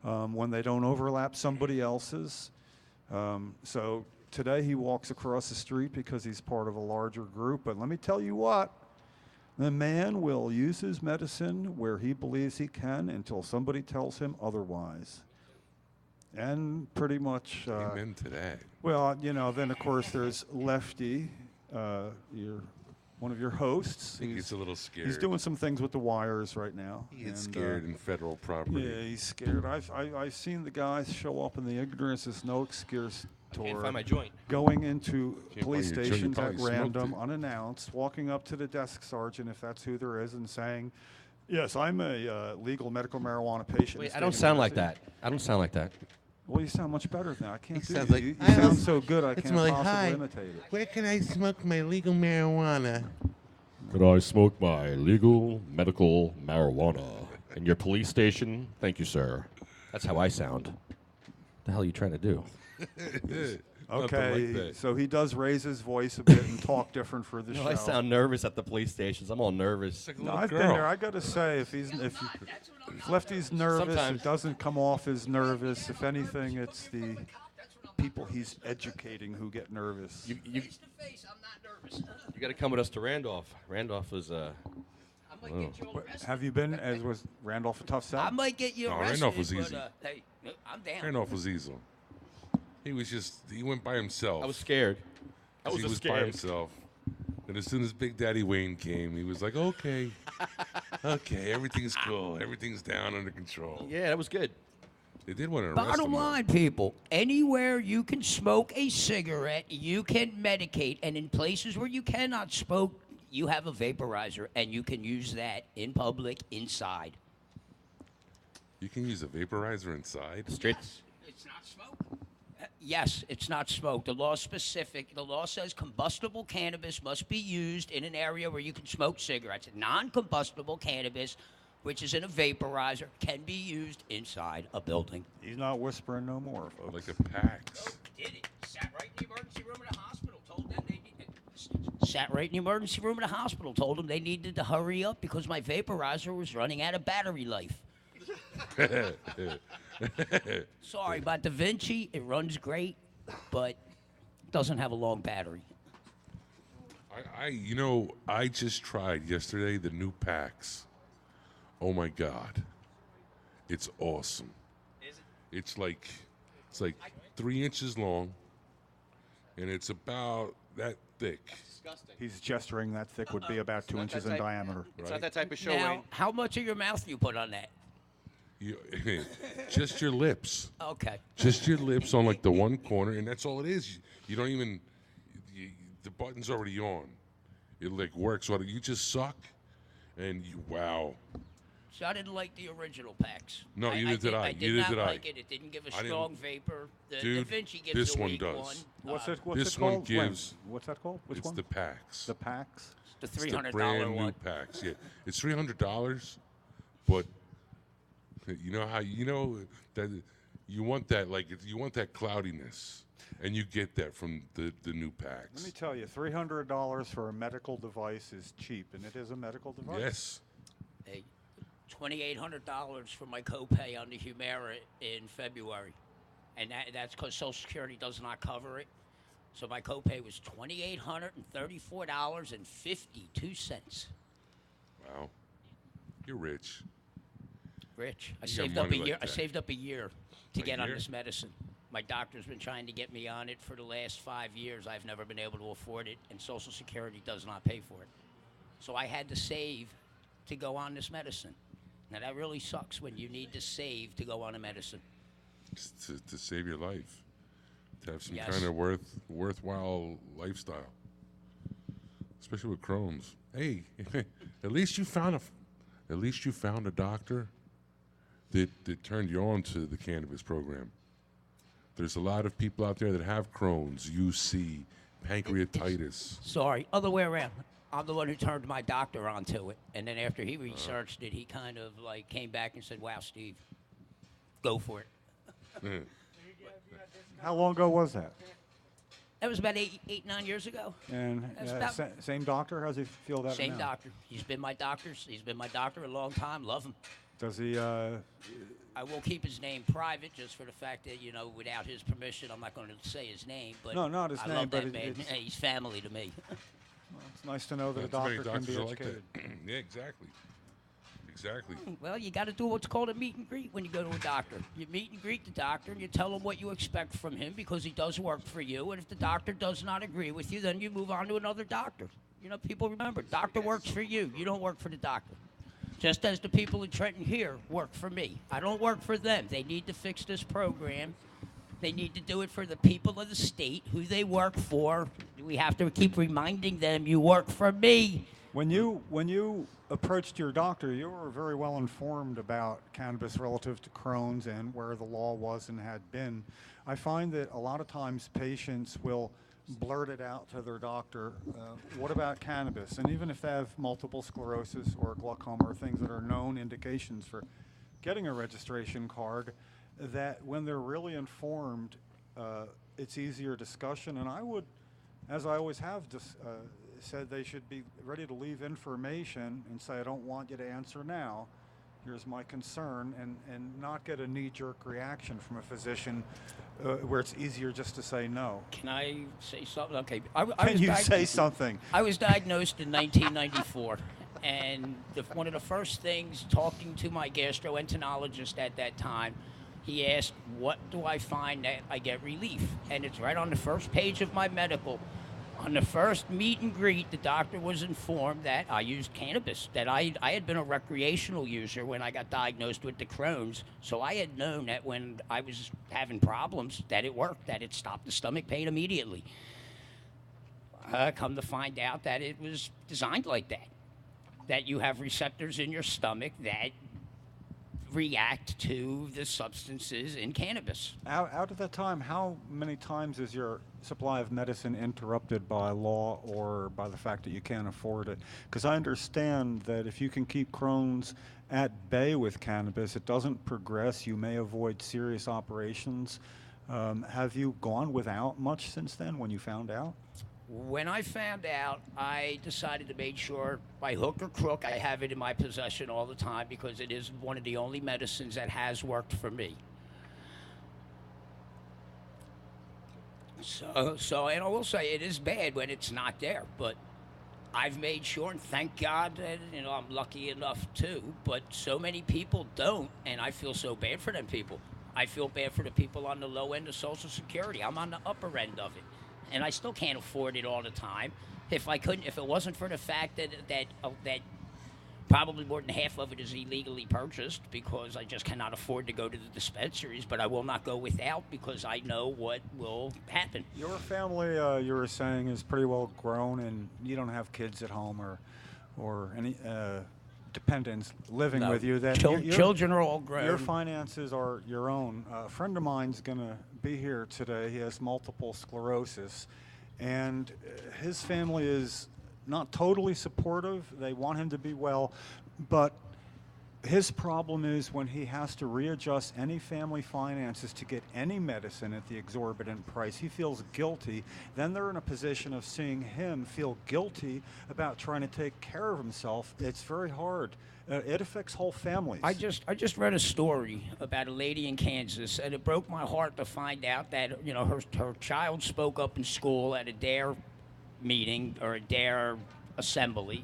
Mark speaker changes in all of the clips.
Speaker 1: when they don't overlap somebody else's. So today he walks across the street because he's part of a larger group. But let me tell you what, the man will use his medicine where he believes he can until somebody tells him otherwise. And pretty much...
Speaker 2: Amen to that.
Speaker 1: Well, then of course there's Lefty, one of your hosts.
Speaker 2: I think he's a little scared.
Speaker 1: He's doing some things with the wires right now.
Speaker 2: He gets scared in federal property.
Speaker 1: Yeah, he's scared. I've seen the guys show up in the ignorance is no excuse tour.
Speaker 3: Can't find my joint.
Speaker 1: Going into
Speaker 2: Can't
Speaker 1: police
Speaker 2: find your joint, you
Speaker 1: stations at
Speaker 2: probably smoked
Speaker 1: random,
Speaker 2: it.
Speaker 1: unannounced, walking up to the desk sergeant, if that's who there is, and saying, "Yes, I'm a legal medical marijuana patient."
Speaker 3: Wait, I don't sound like that. I don't sound like that.
Speaker 1: Well, you sound much better than that. I can't
Speaker 2: He
Speaker 1: do
Speaker 2: sounds
Speaker 1: it.
Speaker 2: like-
Speaker 1: You
Speaker 2: I
Speaker 1: sound
Speaker 2: was-
Speaker 1: so good, I can't
Speaker 2: like,
Speaker 1: possibly
Speaker 2: "Hi,
Speaker 1: imitate it.
Speaker 2: where can I smoke my legal marijuana?"
Speaker 4: Could I smoke my legal medical marijuana in your police station? Thank you, sir. That's how I sound. The hell are you trying to do?
Speaker 1: Okay,
Speaker 2: that.
Speaker 1: so he does raise his voice a bit and talk different for the show.
Speaker 3: I sound nervous at the police stations. I'm all nervous.
Speaker 2: Like a
Speaker 1: No,
Speaker 2: little
Speaker 1: I've
Speaker 2: girl.
Speaker 1: been there. I gotta say, if Lefty's nervous,
Speaker 3: Sometimes.
Speaker 1: it doesn't come off as nervous. If anything, it's the people he's educating who get nervous.
Speaker 3: You
Speaker 5: Face to face, I'm not nervous.
Speaker 3: you got to come with us to Randolph. Randolph is
Speaker 5: I might get you arrested.
Speaker 1: Have you been? As was Randolph a tough
Speaker 5: I
Speaker 1: set?
Speaker 5: might get you
Speaker 2: No,
Speaker 5: arrested.
Speaker 2: Randolph was
Speaker 5: but,
Speaker 2: easy.
Speaker 5: Hey, I'm down.
Speaker 2: Randolph was easy. He went by himself.
Speaker 3: I was scared. I
Speaker 2: 'Cause
Speaker 3: was,
Speaker 2: he was by
Speaker 3: scared.
Speaker 2: himself. And as soon as Big Daddy Wayne came, he was like, okay, everything's cool. Everything's down under control.
Speaker 3: Yeah, that was good.
Speaker 2: They did want to arrest
Speaker 5: Bottom
Speaker 2: him. though.
Speaker 5: line, people, anywhere you can smoke a cigarette, you can medicate. And in places where you cannot smoke, you have a vaporizer, and you can use that in public, inside.
Speaker 2: You can use a vaporizer inside.
Speaker 3: Straight.
Speaker 5: Yes, it's not smoke. Yes, it's not smoke. The law is specific. The law says combustible cannabis must be used in an area where you can smoke cigarettes. Non-combustible cannabis, which is in a vaporizer, can be used inside a building.
Speaker 1: He's not whispering no more, folks.
Speaker 2: Like a PAX.
Speaker 5: Did it? Sat right in the emergency room of the hospital. Told them they needed. Sat right in the emergency room of the hospital. Told them they needed to hurry up because my vaporizer was running out of battery life. Sorry about Da Vinci. It runs great, but doesn't have a long battery.
Speaker 2: I just tried yesterday the new PAX. Oh my God, it's awesome.
Speaker 5: Is it?
Speaker 2: It's like 3 inches long, and it's about that thick.
Speaker 3: Disgusting.
Speaker 1: He's gesturing that thick would be about 2
Speaker 3: not
Speaker 1: inches
Speaker 3: that
Speaker 1: in
Speaker 3: type-
Speaker 1: diameter.
Speaker 3: It's not that type of show,
Speaker 5: Now,
Speaker 3: Wayne.
Speaker 5: how much of your mouth you put on that?
Speaker 2: You, just your lips.
Speaker 5: Okay.
Speaker 2: Just your lips on like the one corner, and that's all it is. You don't even. The button's already on. It like works. So you just suck, and wow.
Speaker 5: So I didn't like the original packs.
Speaker 2: No, neither did I.
Speaker 5: I did
Speaker 2: Neither
Speaker 5: not
Speaker 2: did I.
Speaker 5: like it. It didn't give a
Speaker 2: I didn't-
Speaker 5: strong vapor. The
Speaker 2: Dude,
Speaker 5: Da Vinci gives
Speaker 2: this
Speaker 5: a
Speaker 2: one
Speaker 5: weak
Speaker 2: does.
Speaker 5: one.
Speaker 1: What's it
Speaker 2: This
Speaker 1: called?
Speaker 2: one
Speaker 1: When?
Speaker 2: gives-
Speaker 1: What's that called? Which
Speaker 2: It's
Speaker 1: one?
Speaker 2: the PAX.
Speaker 1: The PAX.
Speaker 5: The
Speaker 2: It's the
Speaker 5: $300
Speaker 2: brand new
Speaker 5: one.
Speaker 2: PAX. Yeah, it's $300, but you know how that you want that you want that cloudiness, and you get that from the new PAX.
Speaker 1: Let me tell you, $300 for a medical device is cheap, and it is a medical device.
Speaker 2: Yes.
Speaker 5: Hey, $2,800 for my copay on the Humira in February, and that's because Social Security does not cover it. So my copay was $2,834.52.
Speaker 2: Wow. You're rich.
Speaker 5: Rich, I
Speaker 2: You got
Speaker 5: saved up a
Speaker 2: money like
Speaker 5: year. I
Speaker 2: that.
Speaker 5: saved up a year to
Speaker 2: A
Speaker 5: get on
Speaker 2: year?
Speaker 5: this medicine. My doctor's been trying to get me on it for the last 5 years. I've never been able to afford it, and Social Security does not pay for it. So I had to save to go on this medicine. Now that really sucks when you need to save to go on a medicine.
Speaker 2: Just to save your life, to have some
Speaker 5: Yes.
Speaker 2: kind of worthwhile lifestyle, especially with Crohn's. Hey, at least you found a doctor that turned you on to the cannabis program. There's a lot of people out there that have Crohn's, UC, pancreatitis.
Speaker 5: Sorry, other way around. I'm the one who turned my doctor onto it, and then after he researched it, he kind of like came back and said, "Wow, Steve, go for it."
Speaker 1: How long ago was that?
Speaker 5: That was about 9 years ago.
Speaker 1: And
Speaker 5: That's about-
Speaker 1: same doctor? How's he feel that
Speaker 5: Same
Speaker 1: now?
Speaker 5: doctor. He's been my doctor. He's been my doctor a long time. Love him.
Speaker 1: Does he
Speaker 5: I will keep his name private just for the fact that, you know, without his permission, I'm not going to say his name. But
Speaker 1: No, not his
Speaker 5: I
Speaker 1: name,
Speaker 5: love
Speaker 1: but
Speaker 5: that man.
Speaker 1: it's-
Speaker 5: He's family to me.
Speaker 1: It's nice to know that a
Speaker 2: Not too many
Speaker 1: doctor can be
Speaker 2: doctors are like
Speaker 1: educated.
Speaker 2: that. Yeah, exactly. Exactly.
Speaker 5: Well, you got to do what's called a meet and greet when you go to a doctor. You meet and greet the doctor, and you tell him what you expect from him because he does work for you. And if the doctor does not agree with you, then you move on to another doctor. You know, people remember, doctor works for you. You don't work for the doctor. Just as the people in Trenton here work for me. I don't work for them. They need to fix this program. They need to do it for the people of the state who they work for. We have to keep reminding them, you work for me.
Speaker 1: When you approached your doctor, you were very well informed about cannabis relative to Crohn's and where the law was and had been. I find that a lot of times patients will blurt it out to their doctor, what about cannabis? And even if they have multiple sclerosis or glaucoma or things that are known indications for getting a registration card, that when they're really informed, it's easier discussion. And I would, as I always have said, they should be ready to leave information and say, I don't want you to answer now. Here's my concern, and not get a knee-jerk reaction from a physician where it's easier just to say no.
Speaker 5: Can I say something? Okay.
Speaker 1: Can you say something?
Speaker 5: I was diagnosed in 1994, and one of the first things, talking to my gastroenterologist at that time, he asked, what do I find that I get relief? And it's right on the first page of my medical. On the first meet and greet, the doctor was informed that I used cannabis, that I had been a recreational user when I got diagnosed with the Crohn's, so I had known that when I was having problems, that it worked, that it stopped the stomach pain immediately. Come to find out that it was designed like that you have receptors in your stomach that react to the substances in cannabis.
Speaker 1: Out of that time, how many times is your supply of medicine interrupted by law or by the fact that you can't afford it? Because I understand that if you can keep Crohn's at bay with cannabis, it doesn't progress. You may avoid serious operations. Have you gone without much since then when you found out?
Speaker 5: When I found out, I decided to make sure, by hook or crook, I have it in my possession all the time because it is one of the only medicines that has worked for me. So, and I will say it is bad when it's not there, but I've made sure, and thank God that, you know, I'm lucky enough too, but so many people don't, and I feel so bad for them people. I feel bad for the people on the low end of Social Security. I'm on the upper end of it. And I still can't afford it all the time. If it wasn't for the fact that probably more than half of it is illegally purchased because I just cannot afford to go to the dispensaries, but I will not go without because I know what will happen.
Speaker 1: Your family, you were saying, is pretty well grown, and you don't have kids at home or any dependents living
Speaker 5: No,
Speaker 1: with you. That
Speaker 5: children are all grown.
Speaker 1: Your finances are your own. A friend of mine's going to be here today. He has multiple sclerosis, and his family is not totally supportive. They want him to be well, but his problem is when he has to readjust any family finances to get any medicine at the exorbitant price, he feels guilty. Then they're in a position of seeing him feel guilty about trying to take care of himself. It's very hard. It affects whole families.
Speaker 5: I just read a story about a lady in Kansas, and it broke my heart to find out that, you know, her child spoke up in school at a DARE meeting or a DARE assembly.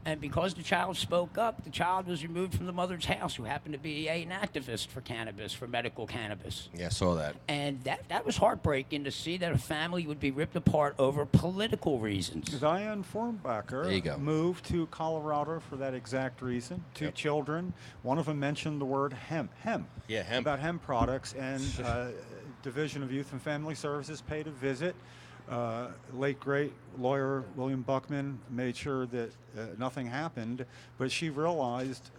Speaker 5: And because the child spoke up, the child was removed from the mother's house, who happened to be an activist for cannabis, for medical cannabis.
Speaker 3: Yeah, I saw that.
Speaker 5: And that was heartbreaking to see that a family would be ripped apart over political reasons.
Speaker 1: Diane Formbacher
Speaker 3: There you go.
Speaker 1: moved to Colorado for that exact reason. Two children. One of them mentioned the word hemp.
Speaker 3: Yeah, hemp.
Speaker 1: About hemp products, and Division of Youth and Family Services paid a visit. Late great lawyer William Buckman made sure that nothing happened, but she realized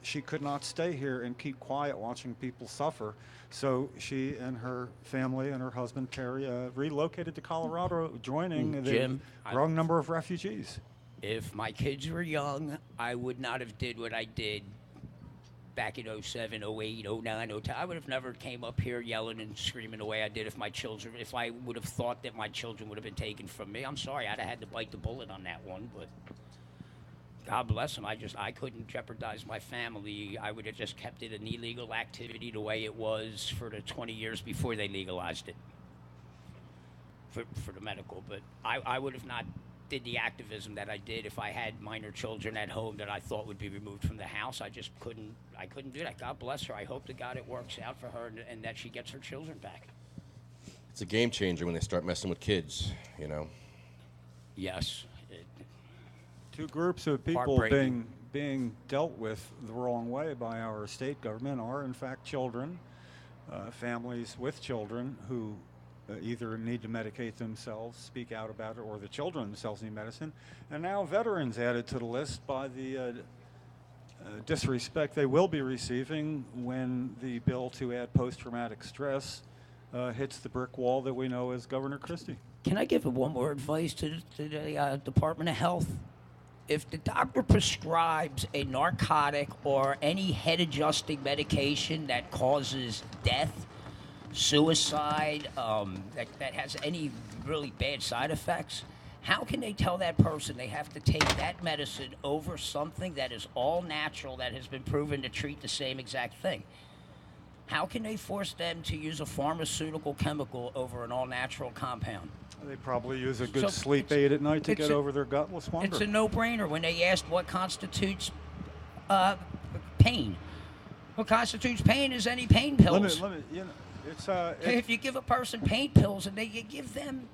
Speaker 1: she could not stay here and keep quiet watching people suffer. So she and her family and her husband Terry relocated to Colorado, joining
Speaker 5: Jim,
Speaker 1: the growing number of refugees.
Speaker 5: If my kids were young, I would not have did what I did back in 07, 08, 09, 010. I would have never came up here yelling and screaming the way I did if I would have thought that my children would have been taken from me. I'm sorry, I'd have had to bite the bullet on that one, but God bless him. I couldn't jeopardize my family. I would have just kept it an illegal activity the way it was for the 20 years before they legalized it for the medical. But I would have not did the activism that I did if I had minor children at home that I thought would be removed from the house. I just couldn't do that. God bless her. I hope to God it works out for her and that she gets her children back.
Speaker 3: It's a game changer when they start messing with kids, you know.
Speaker 5: Yes.
Speaker 1: Two groups of people
Speaker 5: Heartbreaking.
Speaker 1: being dealt with the wrong way by our state government are, in fact, children, families with children who either need to medicate themselves, speak out about it, or the children themselves need medicine. And now veterans added to the list by the disrespect they will be receiving when the bill to add post-traumatic stress hits the brick wall that we know as Governor Christie.
Speaker 5: Can I give one more advice to the Department of Health? If the doctor prescribes a narcotic or any head-adjusting medication that causes death, suicide, that has any really bad side effects, how can they tell that person they have to take that medicine over something that is all natural that has been proven to treat the same exact thing? How can they force them to use a pharmaceutical chemical over an all-natural compound?
Speaker 1: They probably use a good
Speaker 5: So
Speaker 1: sleep aid at night to
Speaker 5: it's
Speaker 1: get
Speaker 5: a-
Speaker 1: over their gutless wonder.
Speaker 5: It's a no-brainer when they asked what constitutes pain. What constitutes pain is any pain pills.
Speaker 1: Let me, you know, it's
Speaker 5: If you give a person pain pills and you give them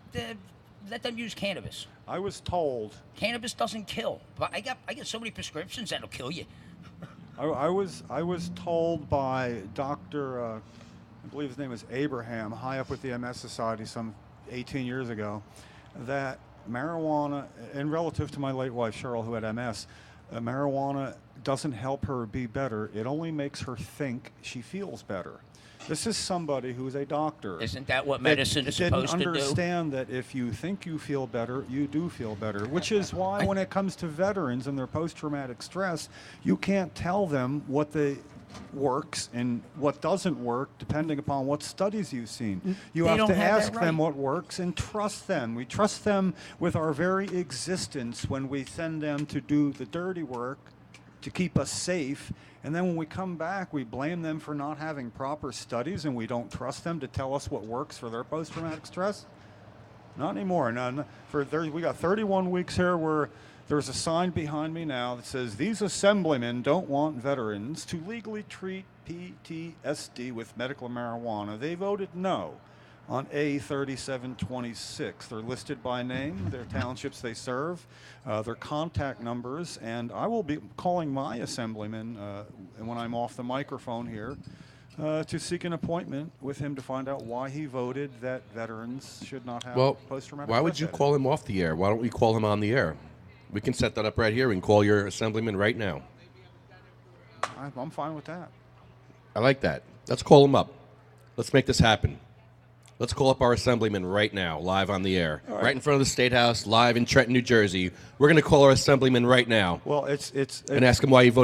Speaker 5: let them use cannabis.
Speaker 1: I was told,
Speaker 5: Cannabis doesn't kill, but I get so many prescriptions that'll kill you.
Speaker 1: I was told by Dr. I believe his name is Abraham, high up with the MS Society some 18 years ago, that marijuana, and relative to my late wife Cheryl, who had MS, marijuana doesn't help her be better. It only makes her think she feels better. This is somebody who's a doctor.
Speaker 5: Isn't that what medicine is supposed to do?
Speaker 1: Didn't understand that if you think you feel better, you do feel better, which is why when it comes to veterans and their post-traumatic stress, you can't tell them what works and what doesn't work depending upon what studies you've seen. You
Speaker 5: They
Speaker 1: have
Speaker 5: don't
Speaker 1: to
Speaker 5: have that
Speaker 1: ask them
Speaker 5: right.
Speaker 1: what works and trust them. We trust them with our very existence when we send them to do the dirty work to keep us safe. And then when we come back, we blame them for not having proper studies and we don't trust them to tell us what works for their post-traumatic stress? Not anymore. We got 31 weeks here where there's a sign behind me now that says, these assemblymen don't want veterans to legally treat PTSD with medical marijuana. They voted no on A3726. They're listed by name, their townships they serve, their contact numbers, and I will be calling my assemblyman when I'm off the microphone here to seek an appointment with him to find out why he voted that veterans should not have
Speaker 3: Well,
Speaker 1: post-traumatic
Speaker 3: why would
Speaker 1: stress
Speaker 3: you
Speaker 1: added.
Speaker 3: call him off the air? Why don't we call him on the air? We can set that up right here and call your assemblyman right now.
Speaker 1: I'm fine with that.
Speaker 3: I like that. Let's call him up. Let's make this happen. Let's call up our assemblyman right now, live on the air, right in front of the State House, live in Trenton, New Jersey. We're going to call our assemblyman right now
Speaker 1: Well, it's
Speaker 3: and ask him why he voted